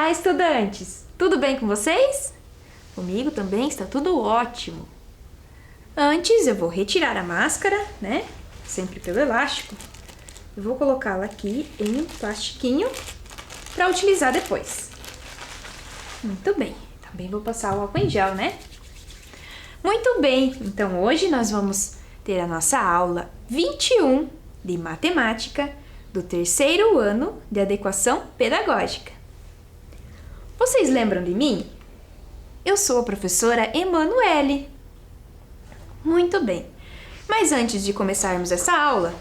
Olá, estudantes! Tudo bem com vocês? Comigo também está tudo ótimo. Antes eu vou retirar a máscara, né? Sempre pelo elástico. Eu vou colocá-la aqui em um plastiquinho para utilizar depois. Muito bem. Também vou passar o álcool em gel, né? Muito bem. Então hoje nós vamos ter a nossa aula 21 de matemática do terceiro ano de adequação pedagógica. Vocês lembram de mim? Eu sou a professora Emanuele. Muito bem. Mas antes de começarmos essa aula,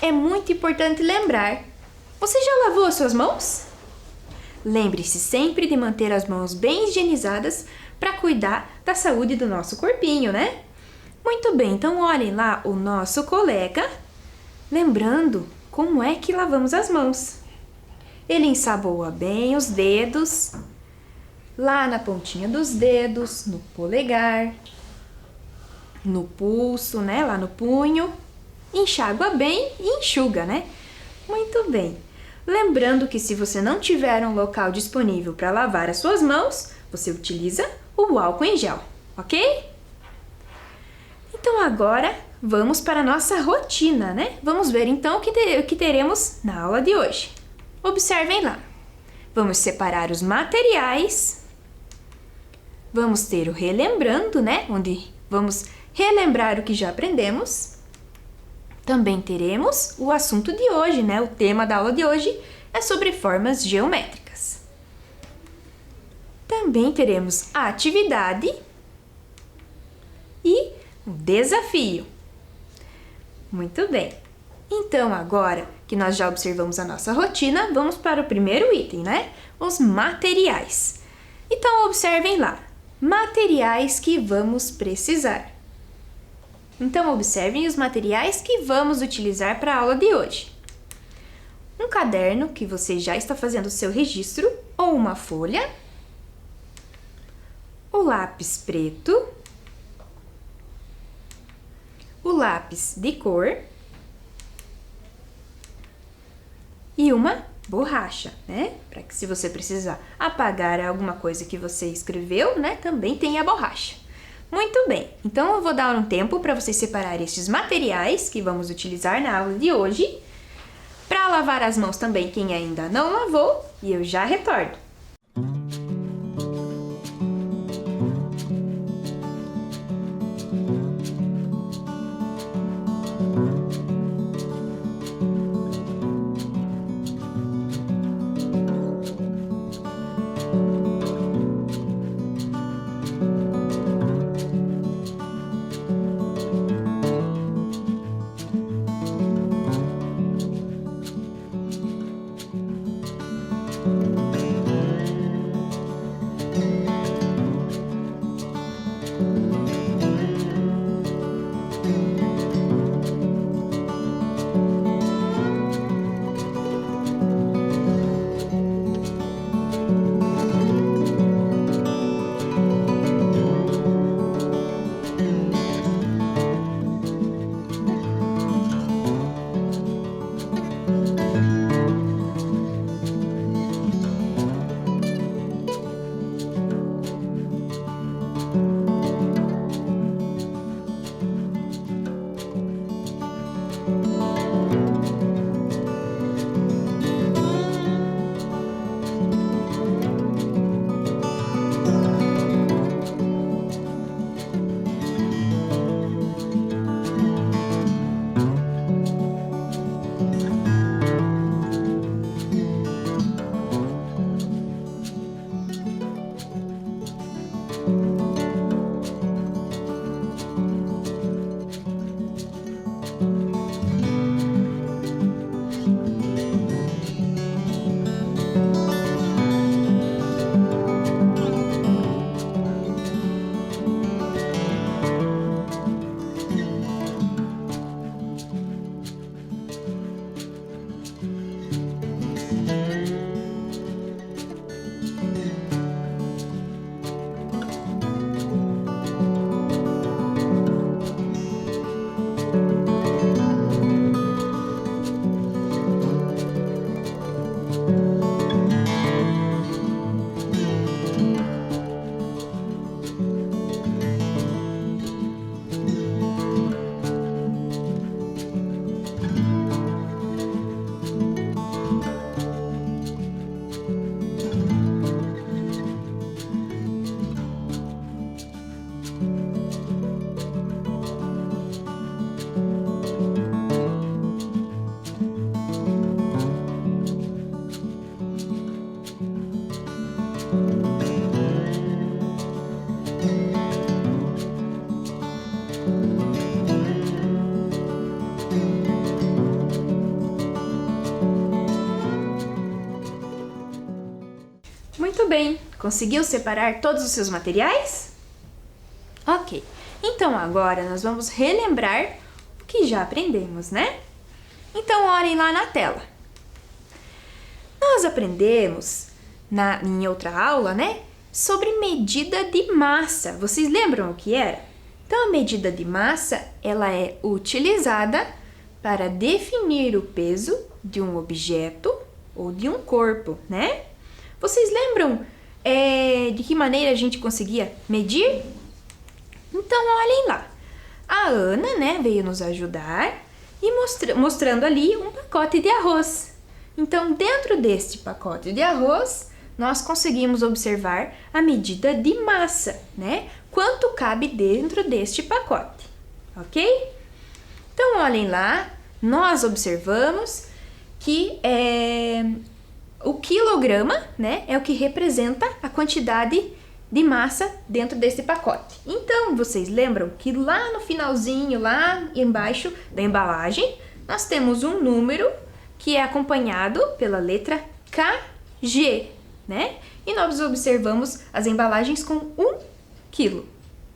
é muito importante lembrar: você já lavou as suas mãos? Lembre-se sempre de manter as mãos bem higienizadas para cuidar da saúde do nosso corpinho, né? Muito bem, então olhem lá o nosso colega, lembrando como é que lavamos as mãos. Ele ensaboa bem os dedos, lá na pontinha dos dedos, no polegar, no pulso, né? Lá no punho. Enxágua bem e enxuga, né? Muito bem. Lembrando que se você não tiver um local disponível para lavar as suas mãos, você utiliza o álcool em gel, ok? Então agora vamos para a nossa rotina, né? Vamos ver então o que teremos na aula de hoje. Observem lá. Vamos separar os materiais. Vamos ter o relembrando, né? Onde vamos relembrar o que já aprendemos. Também teremos o assunto de hoje, né? O tema da aula de hoje é sobre formas geométricas. Também teremos a atividade e o desafio. Muito bem. Então, agora que nós já observamos a nossa rotina, vamos para o primeiro item, né? Os materiais. Então, observem lá. Materiais que vamos precisar. Então, observem os materiais que vamos utilizar para a aula de hoje. Um caderno, que você já está fazendo o seu registro, ou uma folha. O lápis preto. O lápis de cor. E uma borracha, né? Para que se você precisar apagar alguma coisa que você escreveu, né? Também tem a borracha. Muito bem, então eu vou dar um tempo para vocês separar estes materiais que vamos utilizar na aula de hoje. Para lavar as mãos também, quem ainda não lavou, e eu já retorno. Muito bem, conseguiu separar todos os seus materiais? Ok, então agora nós vamos relembrar o que já aprendemos, né? Então olhem lá na tela. Nós aprendemos em outra aula, né, sobre medida de massa. Vocês lembram o que era? Então a medida de massa, ela é utilizada para definir o peso de um objeto ou de um corpo, né? Vocês lembram de que maneira a gente conseguia medir? Então, olhem lá. A Ana, né, veio nos ajudar e mostrando ali um pacote de arroz. Então, dentro deste pacote de arroz, nós conseguimos observar a medida de massa, né? Quanto cabe dentro deste pacote, ok? Então, olhem lá, nós observamos que o quilograma, né, é o que representa a quantidade de massa dentro desse pacote. Então, vocês lembram que lá no finalzinho, lá embaixo da embalagem, nós temos um número que é acompanhado pela letra KG, né? E nós observamos as embalagens com 1 quilo,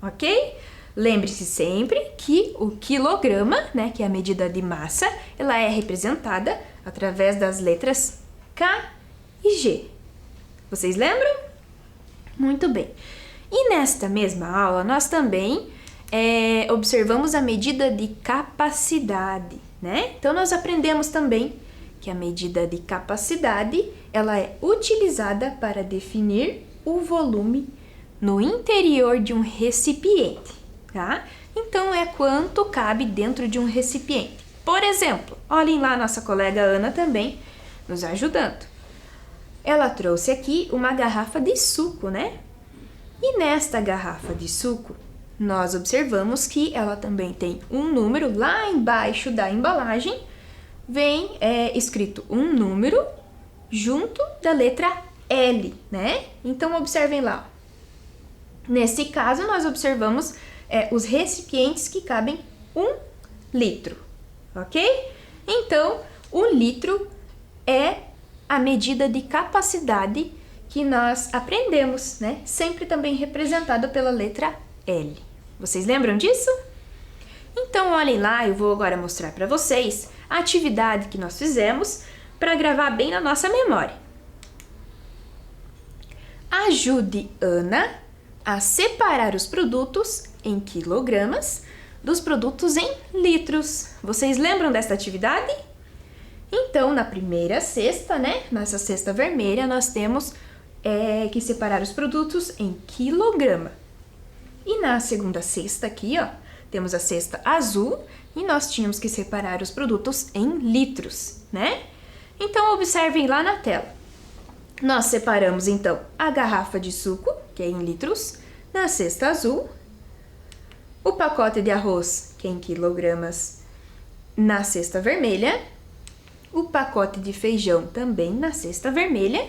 ok? Lembre-se sempre que o quilograma, né, que é a medida de massa, ela é representada através das letras K e G. Vocês lembram? Muito bem. E nesta mesma aula, nós também observamos a medida de capacidade, né? Então, nós aprendemos também que a medida de capacidade, ela é utilizada para definir o volume no interior de um recipiente, tá? Então, é quanto cabe dentro de um recipiente. Por exemplo, olhem lá a nossa colega Ana também nos ajudando. Ela trouxe aqui uma garrafa de suco, né? E nesta garrafa de suco, nós observamos que ela também tem um número lá embaixo da embalagem, vem escrito um número junto da letra L, né? Então, observem lá. Nesse caso, nós observamos os recipientes que cabem 1 litro, ok? Então, o litro é a medida de capacidade que nós aprendemos, né? Sempre também representado pela letra L. Vocês lembram disso? Então, olhem lá, eu vou agora mostrar para vocês a atividade que nós fizemos para gravar bem na nossa memória. Ajude Ana a separar os produtos em quilogramas dos produtos em litros. Vocês lembram desta atividade? Então, na primeira cesta, né, nessa cesta vermelha, nós temos que separar os produtos em quilograma. E na segunda cesta aqui, ó, temos a cesta azul e nós tínhamos que separar os produtos em litros, né? Então, observem lá na tela. Nós separamos, então, a garrafa de suco, que é em litros, na cesta azul, o pacote de arroz, que é em quilogramas, na cesta vermelha, o pacote de feijão também na cesta vermelha,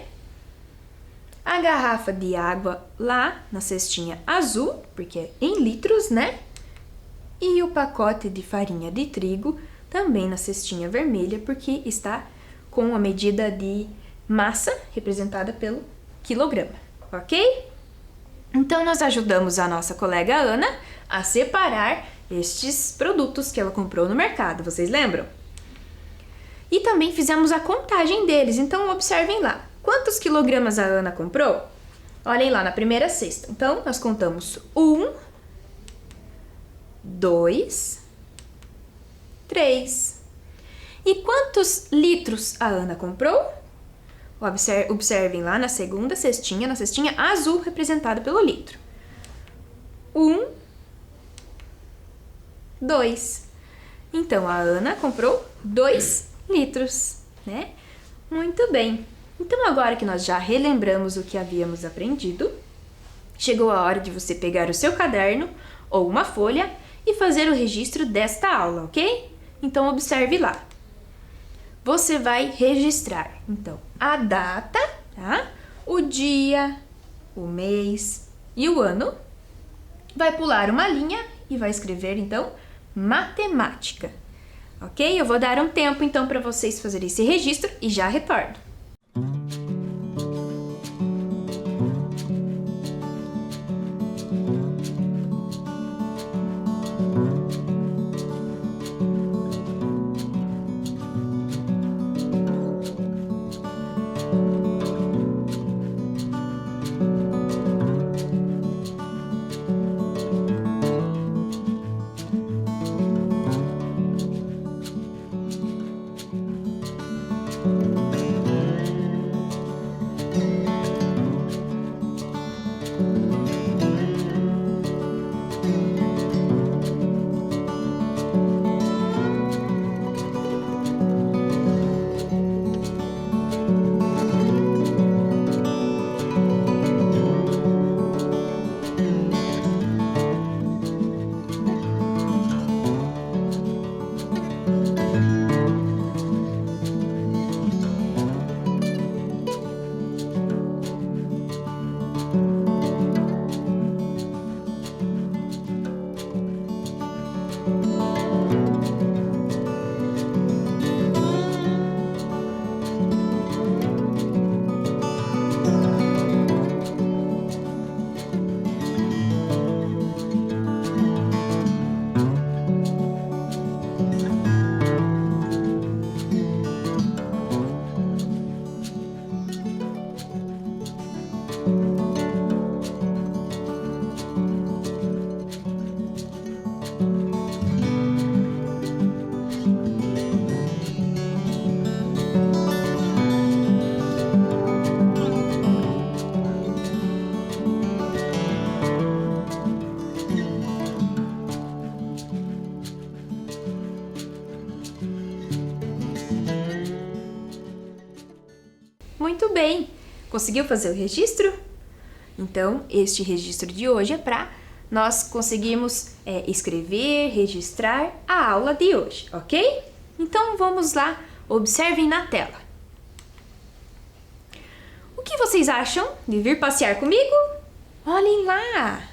a garrafa de água lá na cestinha azul, porque é em litros, né? E o pacote de farinha de trigo também na cestinha vermelha, porque está com a medida de massa representada pelo quilograma, ok? Então, nós ajudamos a nossa colega Ana a separar estes produtos que ela comprou no mercado, vocês lembram? E também fizemos a contagem deles, então observem lá. Quantos quilogramas a Ana comprou? Olhem lá na primeira cesta. Então, nós contamos 1, 2, 3. E quantos litros a Ana comprou? Observem lá na segunda cestinha, na cestinha azul representada pelo litro. 1, 2. Então, a Ana comprou 2 litros, né? Muito bem. Então, agora que nós já relembramos o que havíamos aprendido, chegou a hora de você pegar o seu caderno ou uma folha e fazer o registro desta aula, ok? Então, observe lá. Você vai registrar, então, a data, tá? O dia, o mês e o ano. Vai pular uma linha e vai escrever, então, matemática. Ok? Eu vou dar um tempo, então, para vocês fazerem esse registro e já retorno. Muito bem! Conseguiu fazer o registro? Então, este registro de hoje é para nós conseguirmos escrever, registrar a aula de hoje, ok? Então, vamos lá, observem na tela. O que vocês acham de vir passear comigo? Olhem lá!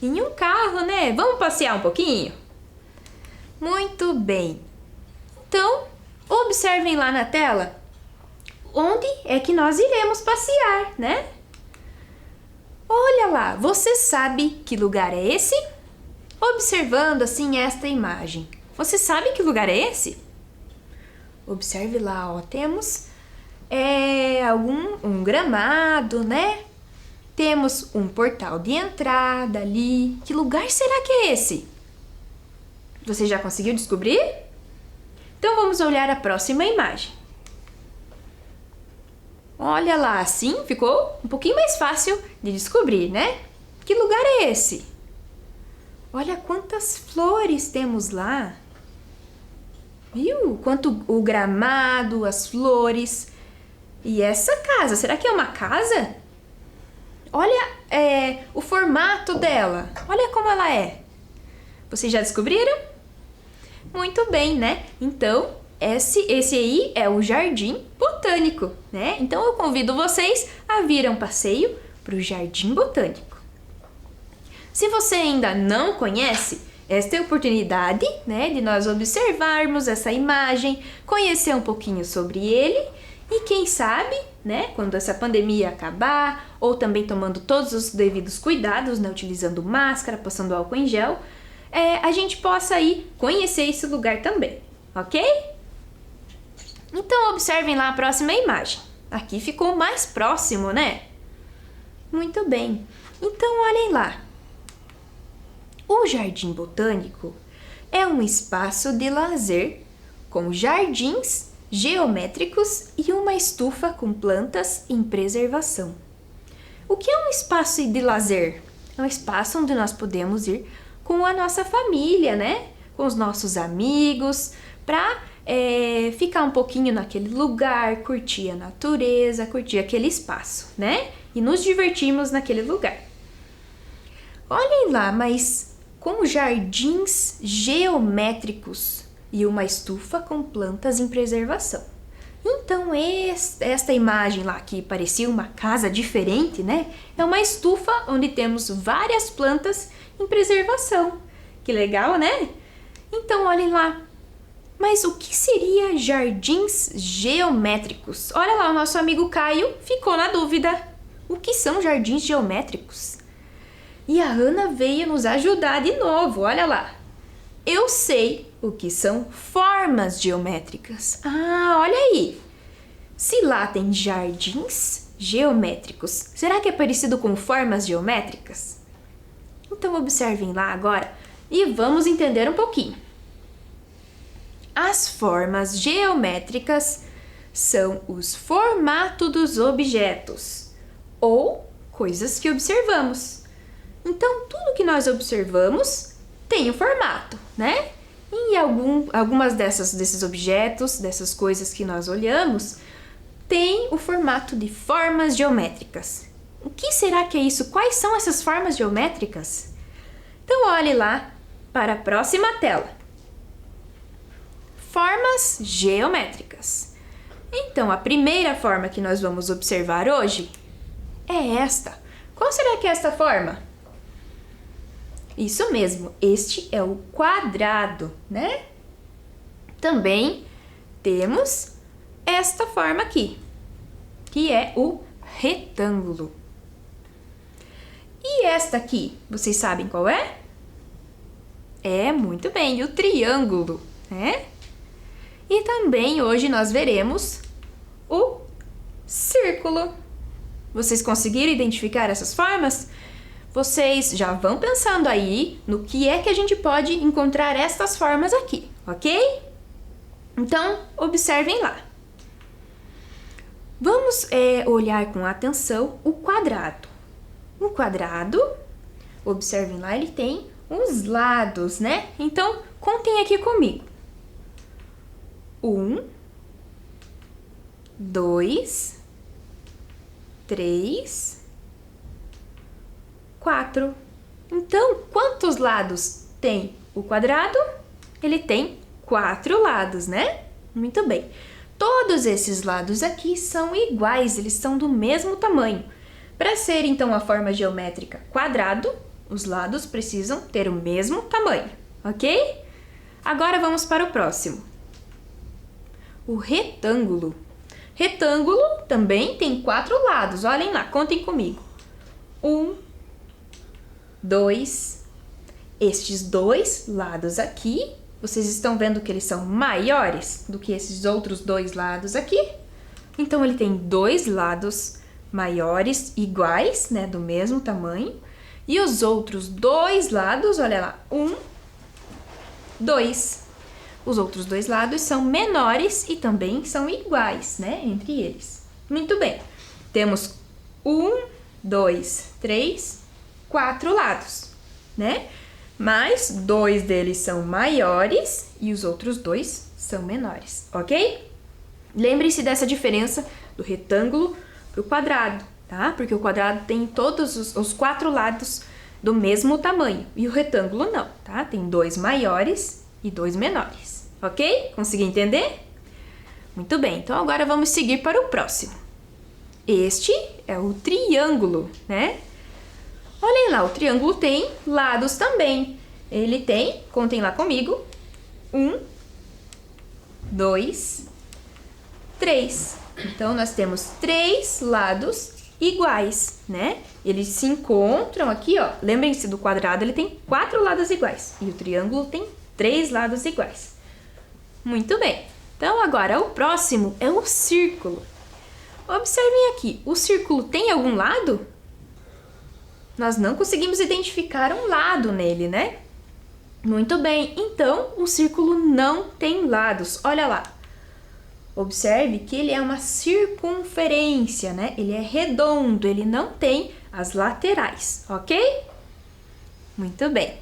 Em um carro, né? Vamos passear um pouquinho? Muito bem! Então, observem lá na tela onde é que nós iremos passear, né? Olha lá, você sabe que lugar é esse? Observando assim esta imagem, você sabe que lugar é esse? Observe lá, ó, temos um gramado, né? Temos um portal de entrada ali. Que lugar será que é esse? Você já conseguiu descobrir? Então vamos olhar a próxima imagem. Olha lá, assim ficou um pouquinho mais fácil de descobrir, né? Que lugar é esse? Olha quantas flores temos lá. Viu? Quanto o gramado, as flores. E essa casa, será que é uma casa? Olha o formato dela. Olha como ela é. Vocês já descobriram? Muito bem, né? Então, esse aí é o Jardim Botânico, né? Então eu convido vocês a vir a um passeio para o Jardim Botânico. Se você ainda não conhece, esta é a oportunidade, né, de nós observarmos essa imagem, conhecer um pouquinho sobre ele e quem sabe, né, quando essa pandemia acabar, ou também tomando todos os devidos cuidados, né, utilizando máscara, passando álcool em gel, a gente possa ir conhecer esse lugar também, ok? Então, observem lá a próxima imagem. Aqui ficou mais próximo, né? Muito bem. Então, olhem lá. O Jardim Botânico é um espaço de lazer com jardins geométricos e uma estufa com plantas em preservação. O que é um espaço de lazer? É um espaço onde nós podemos ir com a nossa família, né? Com os nossos amigos, para ficar um pouquinho naquele lugar, curtir a natureza, curtir aquele espaço, né? E nos divertirmos naquele lugar. Olhem lá, mas com jardins geométricos e uma estufa com plantas em preservação. Então, esta imagem lá que parecia uma casa diferente, né? É uma estufa onde temos várias plantas em preservação. Que legal, né? Então, olhem lá. Mas o que seria jardins geométricos? Olha lá, o nosso amigo Caio ficou na dúvida. O que são jardins geométricos? E a Ana veio nos ajudar de novo, olha lá. Eu sei o que são formas geométricas. Ah, olha aí. Se lá tem jardins geométricos, será que é parecido com formas geométricas? Então observem lá agora e vamos entender um pouquinho. As formas geométricas são os formatos dos objetos ou coisas que observamos. Então, tudo que nós observamos tem um formato, né? E algumas desses objetos, dessas coisas que nós olhamos, tem o formato de formas geométricas. O que será que é isso? Quais são essas formas geométricas? Então, olhe lá para a próxima tela. Formas geométricas. Então, a primeira forma que nós vamos observar hoje é esta. Qual será que é esta forma? Isso mesmo, este é o quadrado, né? Também temos esta forma aqui, que é o retângulo. E esta aqui, vocês sabem qual é? É, muito bem, o triângulo, né? E também hoje nós veremos o círculo. Vocês conseguiram identificar essas formas? Vocês já vão pensando aí no que é que a gente pode encontrar estas formas aqui, ok? Então, observem lá. Vamos olhar com atenção o quadrado. O quadrado, observem lá, ele tem uns lados, né? Então, contem aqui comigo. 1, 2, 3, 4. Então, quantos lados tem o quadrado? Ele tem 4 lados, né? Muito bem. Todos esses lados aqui são iguais, eles são do mesmo tamanho. Para ser, então, a forma geométrica quadrado, os lados precisam ter o mesmo tamanho, ok? Agora vamos para o próximo. O retângulo. Retângulo também tem 4 lados, olhem lá, contem comigo. 1, 2, estes 2 lados aqui, vocês estão vendo que eles são maiores do que esses outros 2 lados aqui? Então, ele tem 2 lados maiores, iguais, né, do mesmo tamanho. E os outros 2 lados, olha lá, 1, 2. Os outros 2 lados são menores e também são iguais, né, entre eles. Muito bem. Temos 1, 2, 3, 4 lados, né? Mas 2 deles são maiores e os outros 2 são menores, ok? Lembre-se dessa diferença do retângulo para o quadrado, tá? Porque o quadrado tem todos os 4 lados do mesmo tamanho e o retângulo não, tá? Tem 2 maiores e 2 menores, ok? Consegui entender? Muito bem, então agora vamos seguir para o próximo. Este é o triângulo, né? Olhem lá, o triângulo tem lados também. Ele tem, contem lá comigo, 1, 2, 3. Então, nós temos 3 lados iguais, né? Eles se encontram aqui, ó. Lembrem-se do quadrado, ele tem 4 lados iguais. E o triângulo tem 3 lados iguais. Muito bem. Então, agora, o próximo é o círculo. Observem aqui, o círculo tem algum lado? Nós não conseguimos identificar um lado nele, né? Muito bem, então o círculo não tem lados. Olha lá. Observe que ele é uma circunferência, né? Ele é redondo, ele não tem as laterais, ok? Muito bem.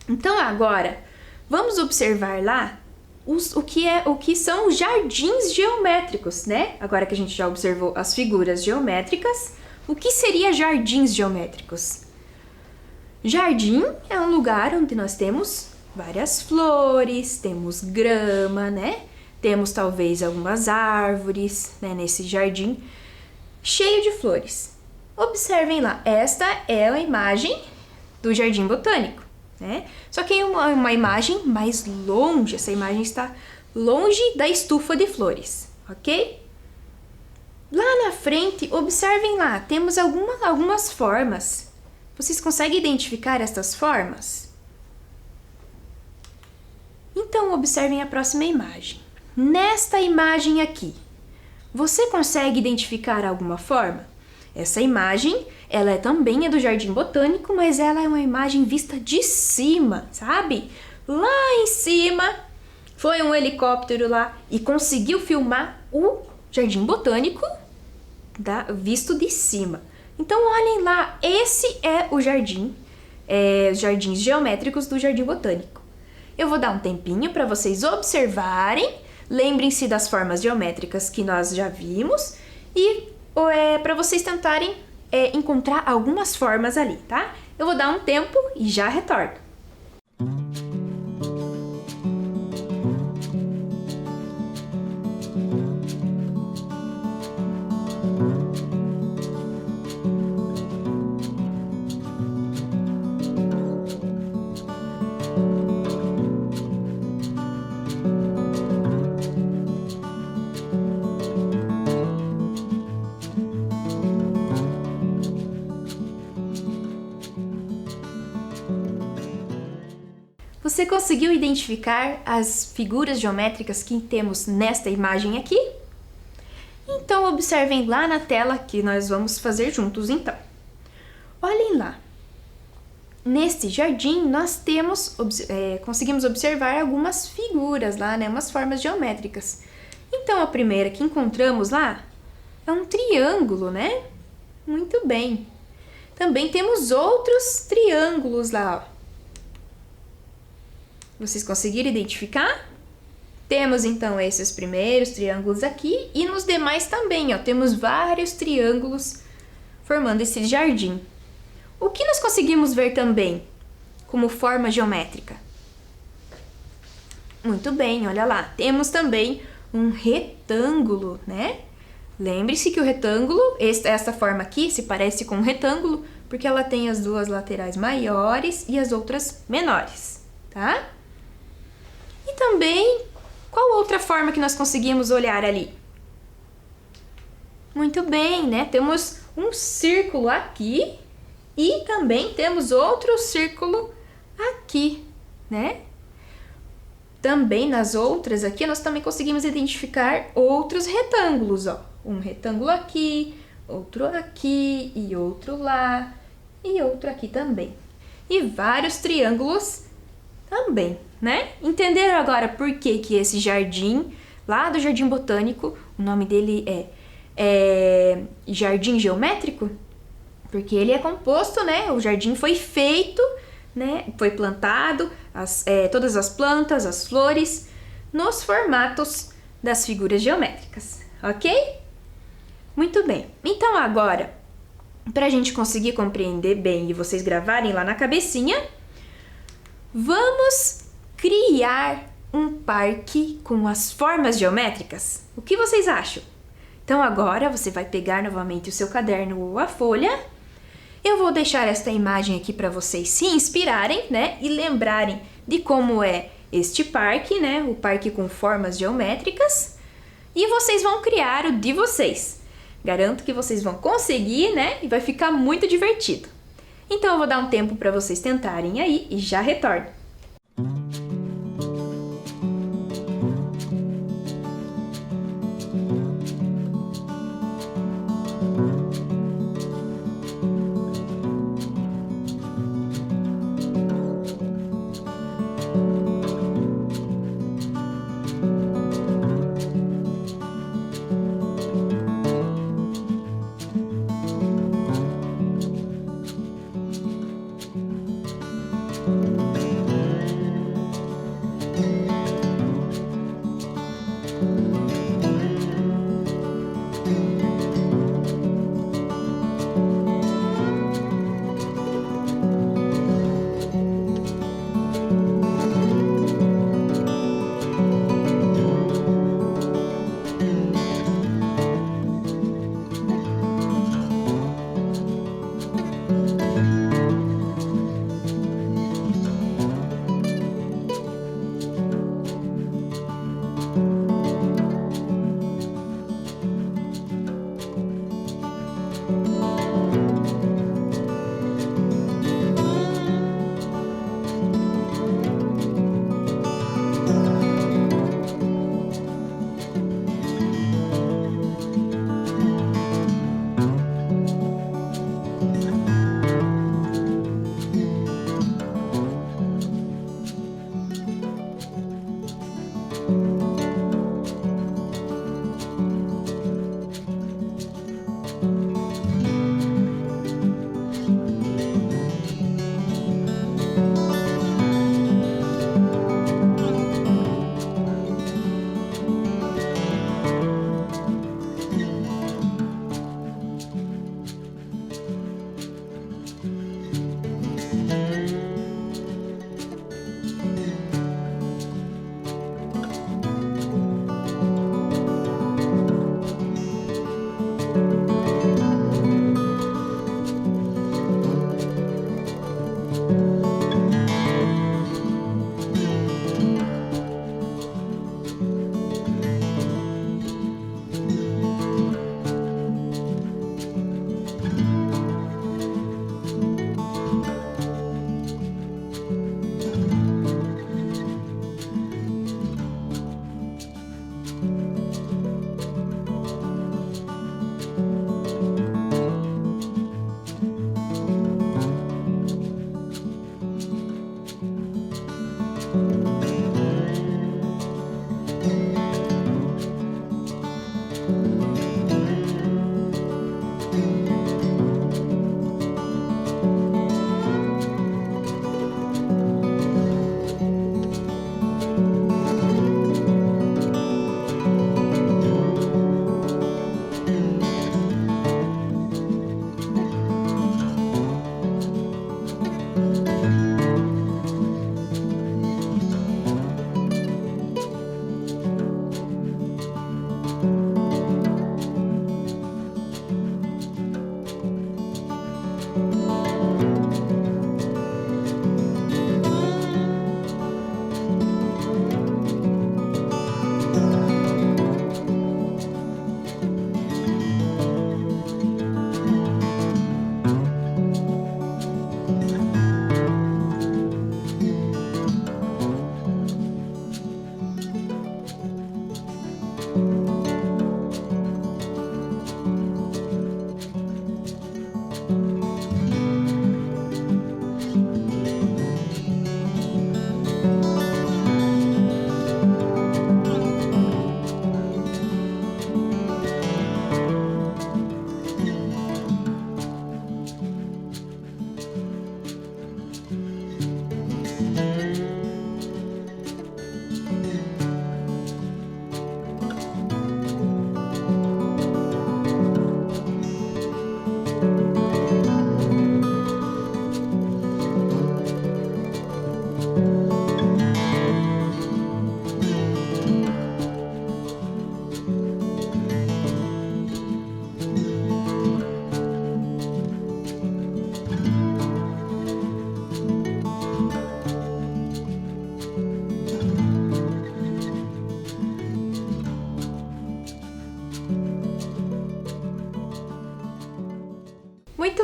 Então agora, vamos observar lá o que são os jardins geométricos, né? Agora que a gente já observou as figuras geométricas, o que seria jardins geométricos? Jardim é um lugar onde nós temos várias flores, temos grama, né? Temos talvez algumas árvores, né, nesse jardim cheio de flores. Observem lá, esta é a imagem do Jardim Botânico, né? Só que é uma imagem mais longe, essa imagem está longe da estufa de flores, ok? Lá na frente, observem lá, temos algumas formas. Vocês conseguem identificar estas formas? Então, observem a próxima imagem. Nesta imagem aqui, você consegue identificar alguma forma? Essa imagem, ela também é do Jardim Botânico, mas ela é uma imagem vista de cima, sabe? Lá em cima, foi um helicóptero lá e conseguiu filmar o Jardim Botânico visto de cima. Então, olhem lá, esse é o jardim, os jardins geométricos do Jardim Botânico. Eu vou dar um tempinho para vocês observarem. Lembrem-se das formas geométricas que nós já vimos e para vocês tentarem encontrar algumas formas ali, tá? Eu vou dar um tempo e já retorno. Você conseguiu identificar as figuras geométricas que temos nesta imagem aqui? Então, observem lá na tela que nós vamos fazer juntos, então. Olhem lá. Neste jardim, nós conseguimos observar algumas figuras lá, né? Umas formas geométricas. Então, a primeira que encontramos lá é um triângulo, né? Muito bem. Também temos outros triângulos lá, ó. Vocês conseguiram identificar? Temos então esses primeiros triângulos aqui e nos demais também, ó, temos vários triângulos formando esse jardim. O que nós conseguimos ver também como forma geométrica? Muito bem, olha lá, temos também um retângulo, né? Lembre-se que o retângulo, essa forma aqui se parece com um retângulo porque ela tem as duas laterais maiores e as outras menores, tá? E também, qual outra forma que nós conseguimos olhar ali? Muito bem, né? Temos um círculo aqui e também temos outro círculo aqui, né? Também nas outras aqui, nós também conseguimos identificar outros retângulos, ó. Um retângulo aqui, outro aqui e outro lá e outro aqui também. E vários triângulos também, né? Entenderam agora por que esse jardim, lá do Jardim Botânico, o nome dele é Jardim Geométrico? Porque ele é composto, né? O jardim foi feito, né? Foi plantado, todas as plantas, as flores, nos formatos das figuras geométricas, ok? Muito bem. Então agora, para a gente conseguir compreender bem e vocês gravarem lá na cabecinha, vamos criar um parque com as formas geométricas. O que vocês acham? Então agora você vai pegar novamente o seu caderno ou a folha. Eu vou deixar esta imagem aqui para vocês se inspirarem, né? E lembrarem de como é este parque, né? O parque com formas geométricas. E vocês vão criar o de vocês. Garanto que vocês vão conseguir, né? E vai ficar muito divertido. Então eu vou dar um tempo para vocês tentarem aí e já retorno.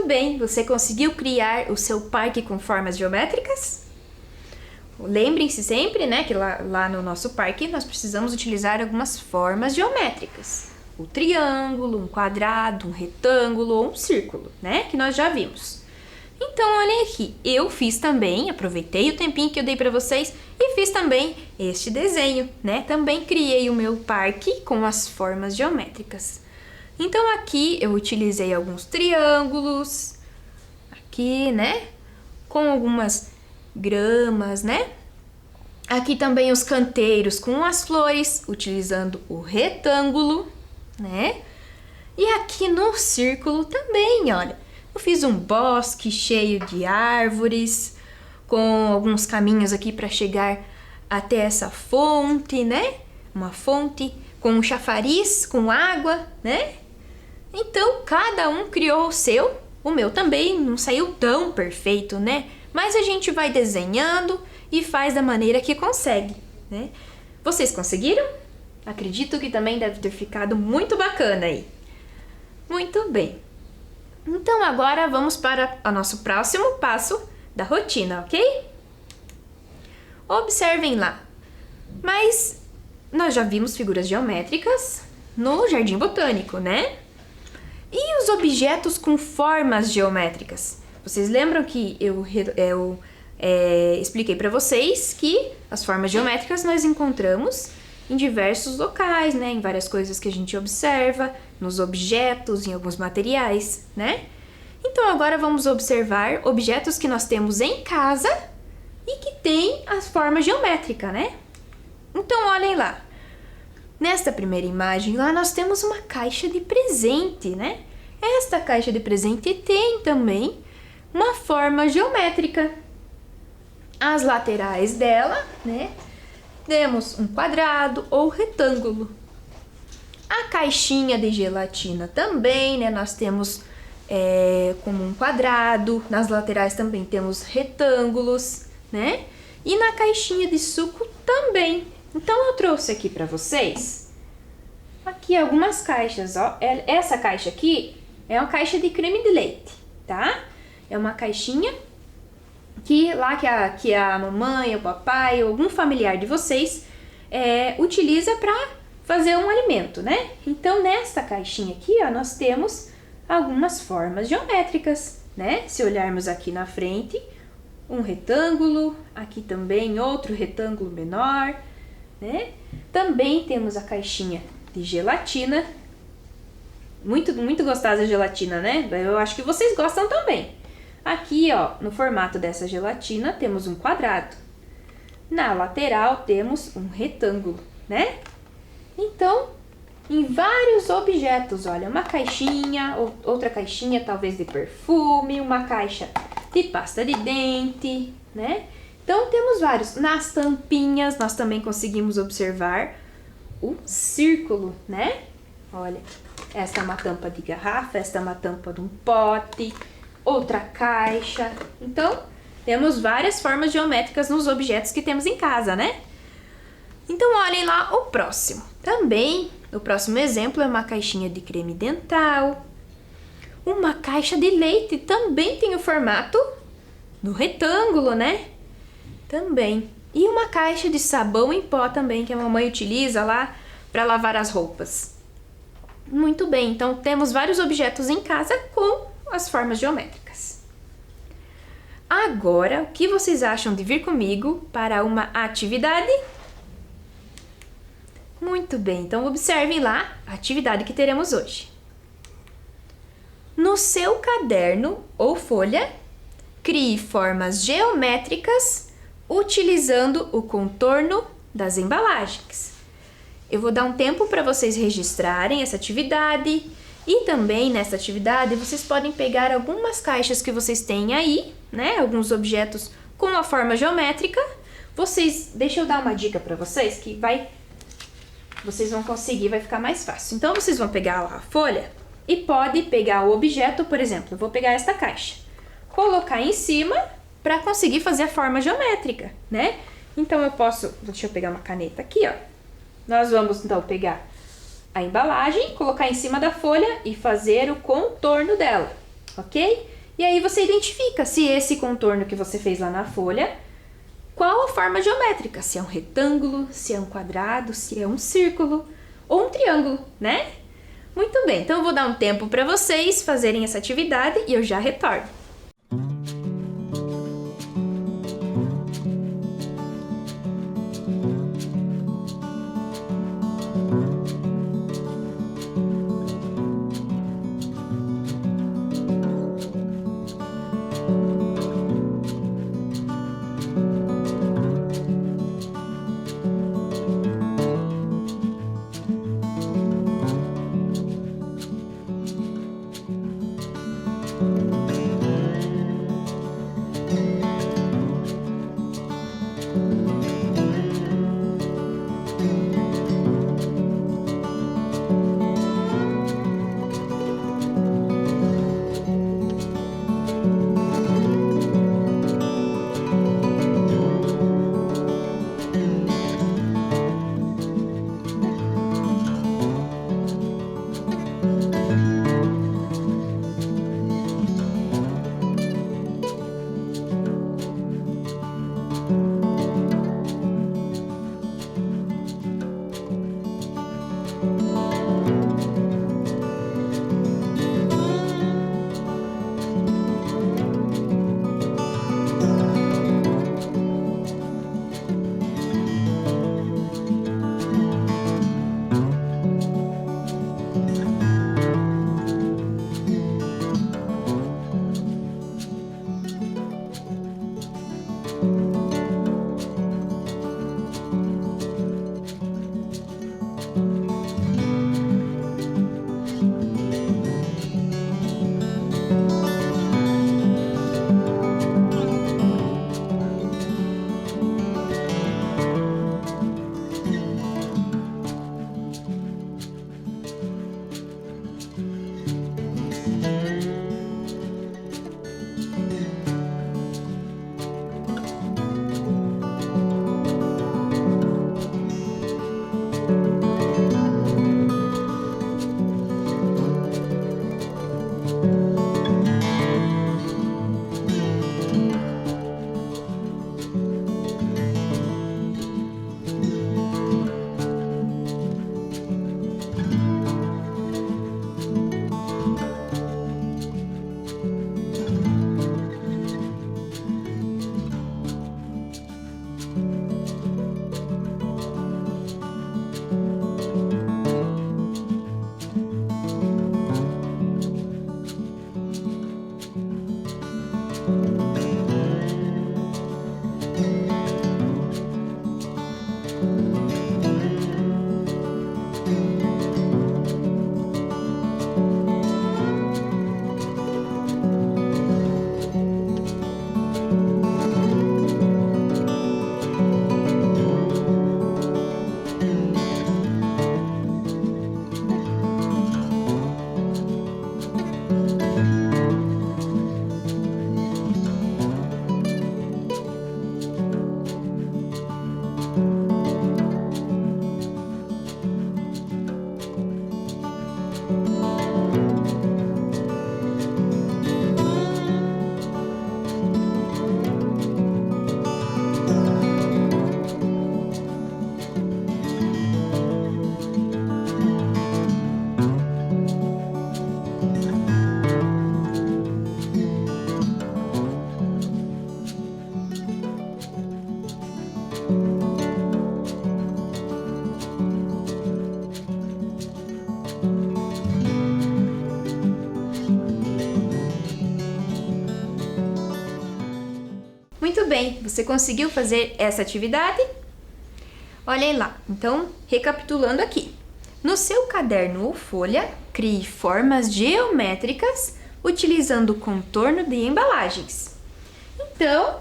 bem, você conseguiu criar o seu parque com formas geométricas? Lembrem-se sempre, né, que lá no nosso parque nós precisamos utilizar algumas formas geométricas. O triângulo, um quadrado, um retângulo ou um círculo, né, que nós já vimos. Então, olhem aqui, eu fiz também, aproveitei o tempinho que eu dei para vocês e fiz também este desenho, né? Também criei o meu parque com as formas geométricas. Então, aqui eu utilizei alguns triângulos, aqui, né? Com algumas gramas, né? Aqui também os canteiros com as flores, utilizando o retângulo, né? E aqui no círculo também, olha. Eu fiz um bosque cheio de árvores, com alguns caminhos aqui para chegar até essa fonte, né? Uma fonte com um chafariz, com água, né? Então, cada um criou o seu. O meu também não saiu tão perfeito, né? Mas a gente vai desenhando e faz da maneira que consegue, né? Vocês conseguiram? Acredito que também deve ter ficado muito bacana aí. Muito bem. Então, agora vamos para o nosso próximo passo da rotina, ok? Observem lá. Mas nós já vimos figuras geométricas no Jardim Botânico, né? E os objetos com formas geométricas? Vocês lembram que eu expliquei para vocês que as formas geométricas nós encontramos em diversos locais, né? Em várias coisas que a gente observa, nos objetos, em alguns materiais, né? Então, agora vamos observar objetos que nós temos em casa e que tem as formas geométricas, né? Então, olhem lá. Nesta primeira imagem, lá nós temos uma caixa de presente, né? Esta caixa de presente tem também uma forma geométrica. As laterais dela, né? Temos um quadrado ou retângulo. A caixinha de gelatina também, né? Nós temos como um quadrado. Nas laterais também temos retângulos, né? E na caixinha de suco também. Então, eu trouxe aqui para vocês aqui algumas caixas, ó. Essa caixa aqui é uma caixa de creme de leite, tá? É uma caixinha que a mamãe, o papai, ou algum familiar de vocês utiliza para fazer um alimento, né? Então, nesta caixinha aqui, ó, nós temos algumas formas geométricas, né? Se olharmos aqui na frente, um retângulo, aqui também outro retângulo menor, né? Também temos a caixinha de gelatina. Muito, muito gostosa a gelatina, né? Eu acho que vocês gostam também. Aqui, ó, no formato dessa gelatina, temos um quadrado. Na lateral, temos um retângulo, né? Então, em vários objetos, olha, uma caixinha, outra caixinha talvez de perfume, uma caixa de pasta de dente, né? Então, temos vários. Nas tampinhas, nós também conseguimos observar o círculo, né? Olha, esta é uma tampa de garrafa, esta é uma tampa de um pote, outra caixa. Então, temos várias formas geométricas nos objetos que temos em casa, né? Então, olhem lá o próximo. Também, o próximo exemplo é uma caixinha de creme dental. Uma caixa de leite também tem o formato do retângulo, né? Também. E uma caixa de sabão em pó também, que a mamãe utiliza lá para lavar as roupas. Muito bem, então temos vários objetos em casa com as formas geométricas. Agora, o que vocês acham de vir comigo para uma atividade? Muito bem, então observem lá a atividade que teremos hoje. No seu caderno ou folha, crie formas geométricas utilizando o contorno das embalagens. Eu vou dar um tempo para vocês registrarem essa atividade e também nessa atividade vocês podem pegar algumas caixas que vocês têm aí, né? Alguns objetos com a forma geométrica. Deixa eu dar uma dica para vocês que vocês vão conseguir, vai ficar mais fácil. Então vocês vão pegar lá a folha e pode pegar o objeto, por exemplo, eu vou pegar esta caixa, colocar em cima para conseguir fazer a forma geométrica, né? Então deixa eu pegar uma caneta aqui, ó. Nós vamos então pegar a embalagem, colocar em cima da folha e fazer o contorno dela, ok? E aí você identifica se esse contorno que você fez lá na folha, qual a forma geométrica, se é um retângulo, se é um quadrado, se é um círculo ou um triângulo, né? Muito bem, então eu vou dar um tempo para vocês fazerem essa atividade e eu já retorno. Muito bem, você conseguiu fazer essa atividade? Olha aí lá, então, recapitulando aqui. No seu caderno ou folha, crie formas geométricas utilizando o contorno de embalagens. Então,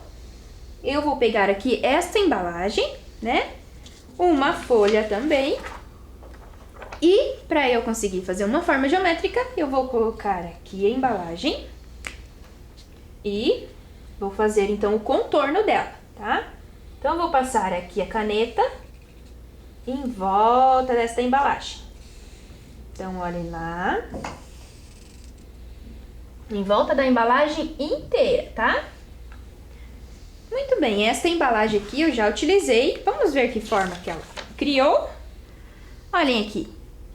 eu vou pegar aqui esta embalagem, né? Uma folha também. E para eu conseguir fazer uma forma geométrica, eu vou colocar aqui a embalagem e vou fazer então o contorno dela, tá? Então eu vou passar aqui a caneta em volta desta embalagem. Então olhem lá. em volta da embalagem inteira, tá? Muito bem, esta embalagem aqui eu já utilizei. Vamos ver que forma que ela criou. Olhem aqui,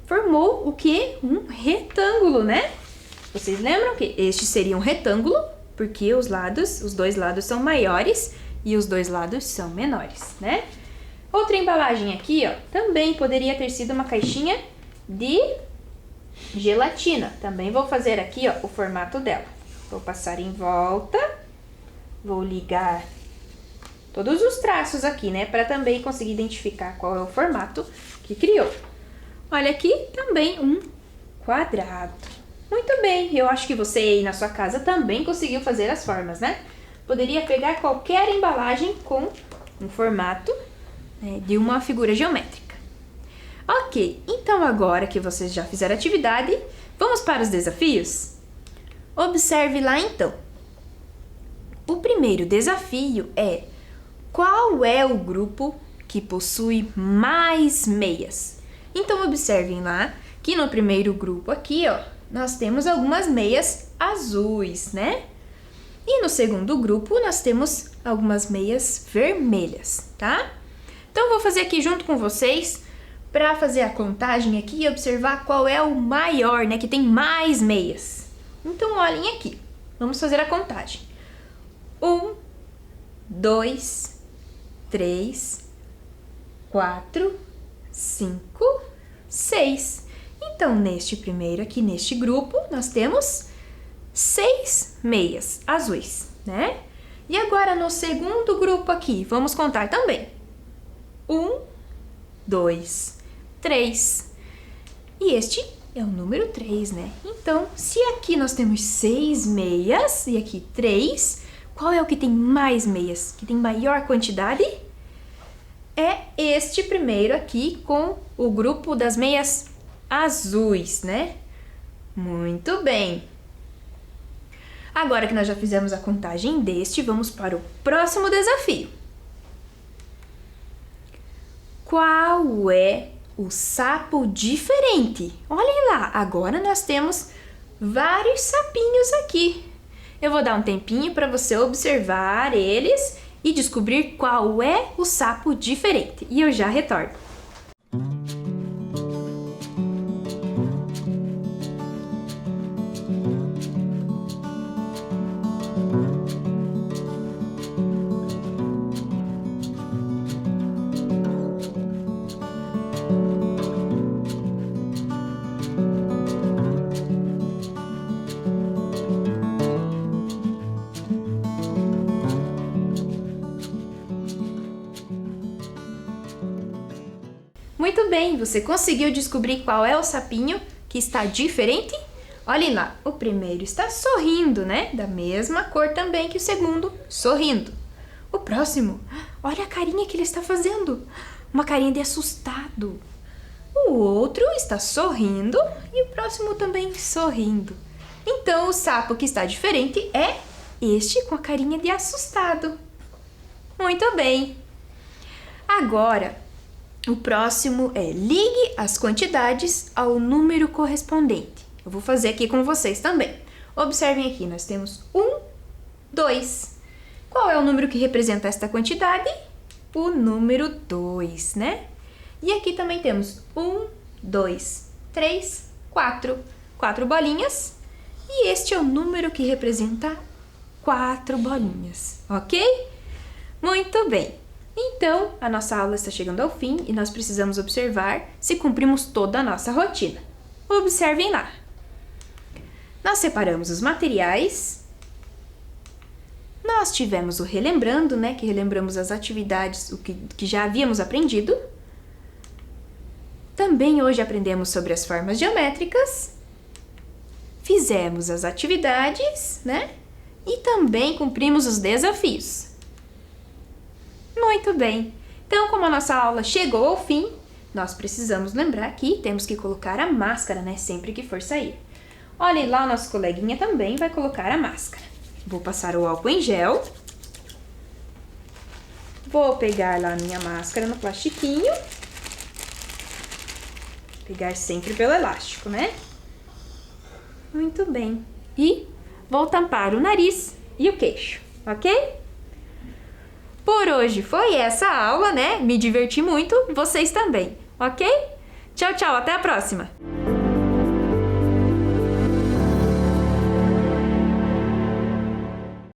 formou o que? Um retângulo, né? Vocês lembram que este seria um retângulo, porque os dois lados são maiores e os dois lados são menores, né? Outra embalagem aqui, ó, também poderia ter sido uma caixinha de gelatina. Também vou fazer aqui, ó, o formato dela. Vou passar em volta, vou ligar todos os traços aqui, né, para também conseguir identificar qual é o formato que criou. Olha aqui, também um quadrado. Muito bem, eu acho que você aí na sua casa também conseguiu fazer as formas, né? Poderia pegar qualquer embalagem com um formato de uma figura geométrica. Ok, então agora que vocês já fizeram a atividade, vamos para os desafios? Observe lá então. O primeiro desafio é: qual é o grupo que possui mais meias? Então observem lá que no primeiro grupo aqui, ó, nós temos algumas meias azuis, né? E no segundo grupo nós temos algumas meias vermelhas, tá? Então eu vou fazer aqui junto com vocês para fazer a contagem aqui e observar qual é o maior, né, que tem mais meias. Então olhem aqui, vamos fazer a contagem. 1, 2, 3, 4, 5, 6. Então, neste primeiro aqui, neste grupo, nós temos 6 meias azuis, né? E agora, no segundo grupo aqui, vamos contar também. 1, 2, 3. E este é o número 3, né? Então, se aqui nós temos 6 meias e aqui 3, qual é o que tem mais meias? Que tem maior quantidade? É este primeiro aqui com o grupo das meias azuis, né? Muito bem. Agora que nós já fizemos a contagem deste, vamos para o próximo desafio. Qual é o sapo diferente? Olhem lá, agora nós temos vários sapinhos aqui. Eu vou dar um tempinho para você observar eles e descobrir qual é o sapo diferente. E eu já retorno. Muito bem, você conseguiu descobrir qual é o sapinho que está diferente? Olhem lá, o primeiro está sorrindo, né? Da mesma cor também que o segundo, sorrindo. O próximo, olha a carinha que ele está fazendo, uma carinha de assustado. O outro está sorrindo e o próximo também sorrindo. Então, o sapo que está diferente é este com a carinha de assustado. Muito bem. Agora, o próximo é ligue as quantidades ao número correspondente. Eu vou fazer aqui com vocês também. Observem aqui, nós temos 1, 2. Qual é o número que representa esta quantidade? O número 2, né? E aqui também temos 1, 2, 3, 4. 4 bolinhas. E este é o número que representa 4 bolinhas, ok? Muito bem. Então, a nossa aula está chegando ao fim e nós precisamos observar se cumprimos toda a nossa rotina. Observem lá. Nós separamos os materiais. Nós tivemos o relembrando, né? Que relembramos as atividades, o que já havíamos aprendido. Também hoje aprendemos sobre as formas geométricas. Fizemos as atividades, né? E também cumprimos os desafios. Muito bem. Então, como a nossa aula chegou ao fim, nós precisamos lembrar que temos que colocar a máscara, né? Sempre que for sair. Olhem lá, o nosso coleguinha também vai colocar a máscara. Vou passar o álcool em gel. Vou pegar lá a minha máscara no plastiquinho. Pegar sempre pelo elástico, né? Muito bem. E vou tampar o nariz e o queixo, ok? Por hoje foi essa aula, né? Me diverti muito, vocês também, ok? Tchau, tchau, até a próxima!